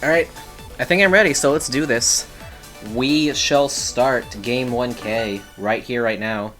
Alright, I think I'm ready, so let's do this. We shall start game 1K right here, right now.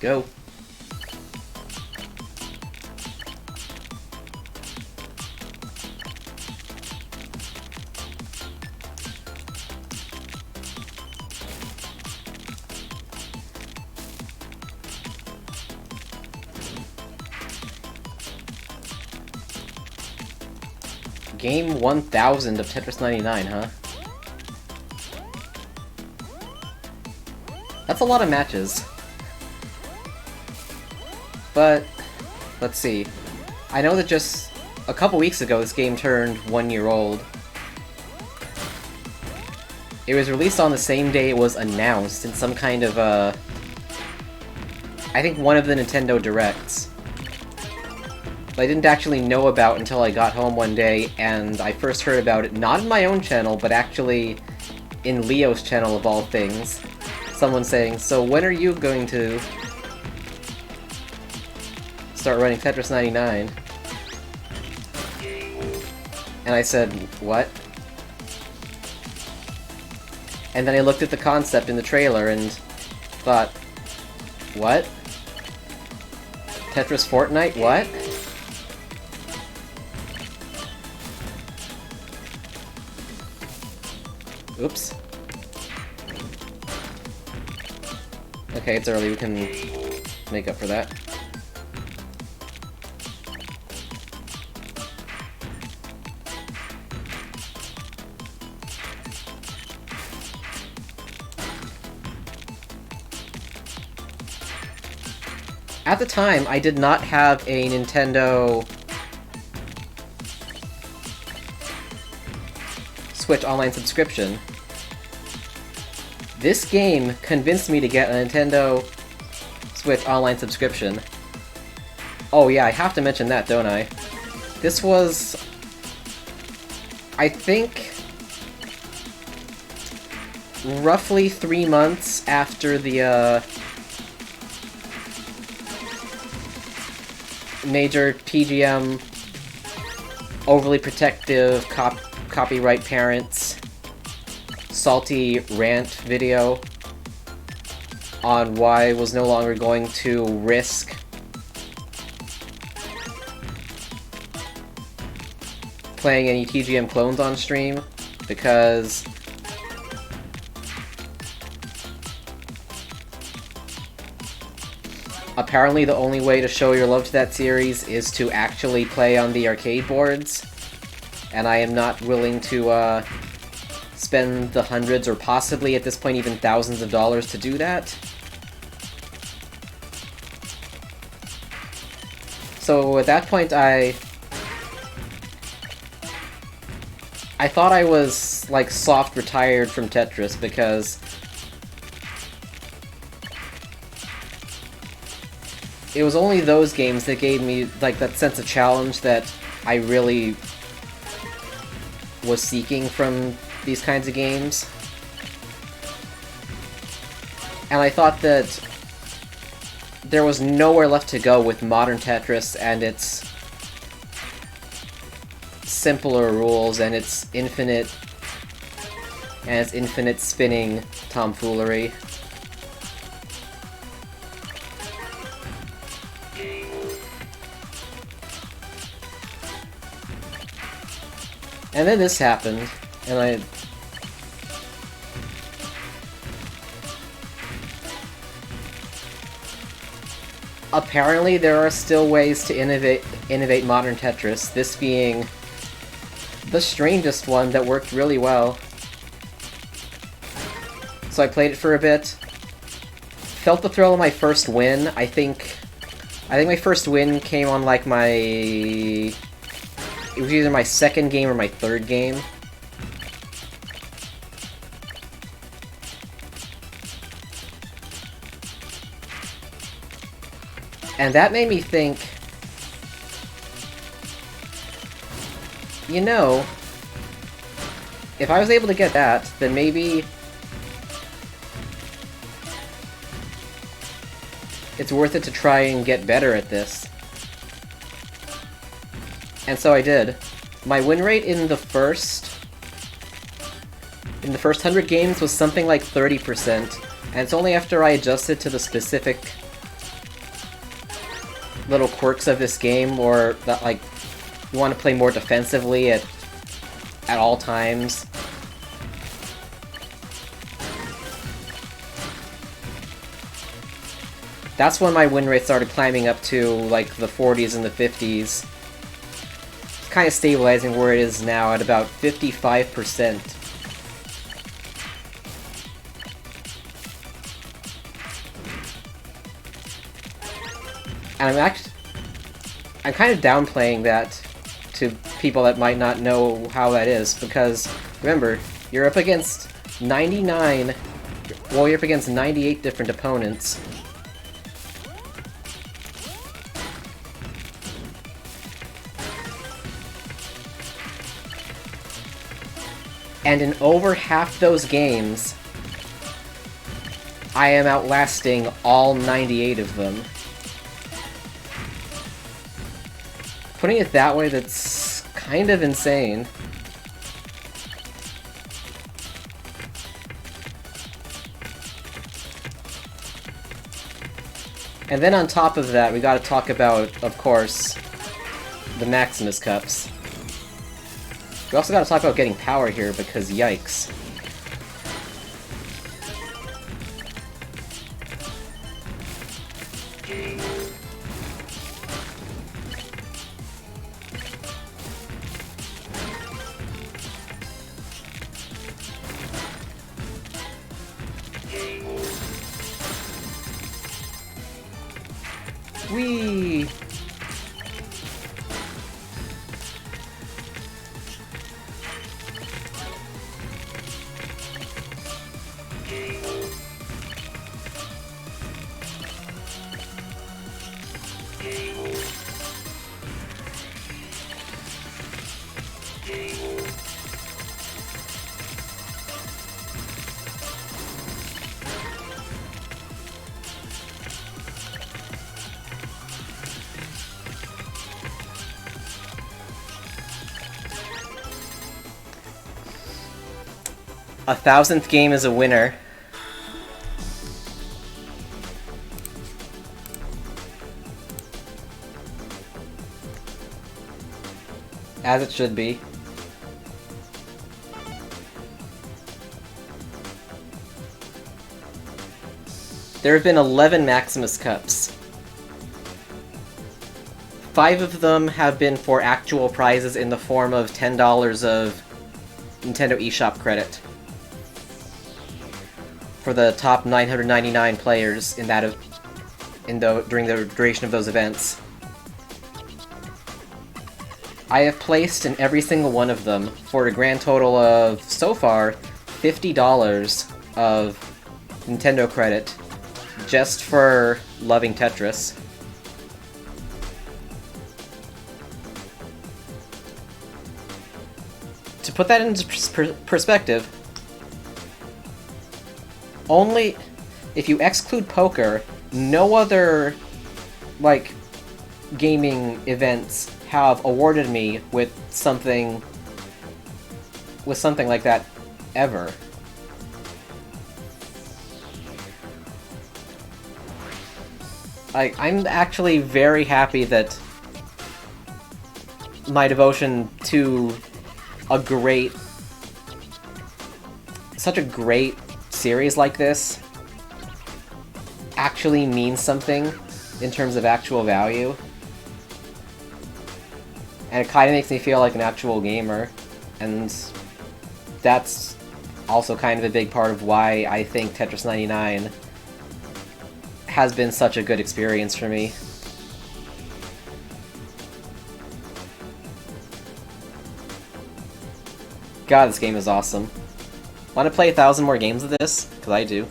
Go. Game 1000 of Tetris 99, huh? That's a lot of matches. But, let's see. I know that just a couple weeks ago this game turned 1 year old. It was released on the same day it was announced in some kind of, I think one of the Nintendo Directs. But I didn't actually know about until I got home one day, and I first heard about it not in my own channel, but actually in Leo's channel of all things. Someone saying, "So when are you going to start running Tetris 99? And I said, "What?" And then I looked at the concept in the trailer and thought, "What? Tetris Fortnite? What?" Oops. Okay, it's early, we can make up for that. At the time, I did not have a Nintendo Switch online subscription. This game convinced me to get a Nintendo Switch online subscription. Oh yeah, I have to mention that, don't I? This was, I think, roughly 3 months after the, major TGM overly protective copyright parents salty rant video on why I was no longer going to risk playing any TGM clones on stream, because apparently the only way to show your love to that series is to actually play on the arcade boards, and I am not willing to spend the hundreds or possibly at this point even thousands of dollars to do that. So at that point I thought I was like soft retired from Tetris, because it was only those games that gave me like that sense of challenge that I really was seeking from these kinds of games. And I thought that there was nowhere left to go with modern Tetris and its simpler rules and its infinite spinning tomfoolery. And then this happened, and apparently there are still ways to innovate modern Tetris, this being the strangest one that worked really well. So I played it for a bit, felt the thrill of my first win. I think my first win came on like my It was either my second game or my third game. And that made me think, you know, if I was able to get that, then maybe it's worth it to try and get better at this. And so I did. My win rate in the first 100 games was something like 30%, and it's only after I adjusted to the specific little quirks of this game, or that, like, you want to play more defensively at all times. That's when my win rate started climbing up to, like, the 40s and the 50s. It's kind of stabilizing where it is now at about 55%. And I'm kind of downplaying that to people that might not know how that is, because, remember, you're up against 98 different opponents. And in over half those games, I am outlasting all 98 of them. Putting it that way, that's kind of insane. And then on top of that, we gotta talk about, of course, the Maximus Cups. We also gotta talk about getting power here, because yikes. Whee! A 1000th game is a winner. As it should be. There have been 11 Maximus Cups. 5 of them have been for actual prizes in the form of $10 of Nintendo eShop credit for the top 999 players during the duration of those events. I have placed in every single one of them for a grand total of, so far, $50 of Nintendo credit just for loving Tetris. To put that into perspective, only if you exclude poker, no other, like, gaming events have awarded me with something like that ever. I'm actually very happy that my devotion to such a great series like this actually means something in terms of actual value. And it kind of makes me feel like an actual gamer, and that's also kind of a big part of why I think Tetris 99 has been such a good experience for me. God, this game is awesome. Want to play 1,000 more games of this? Because I do.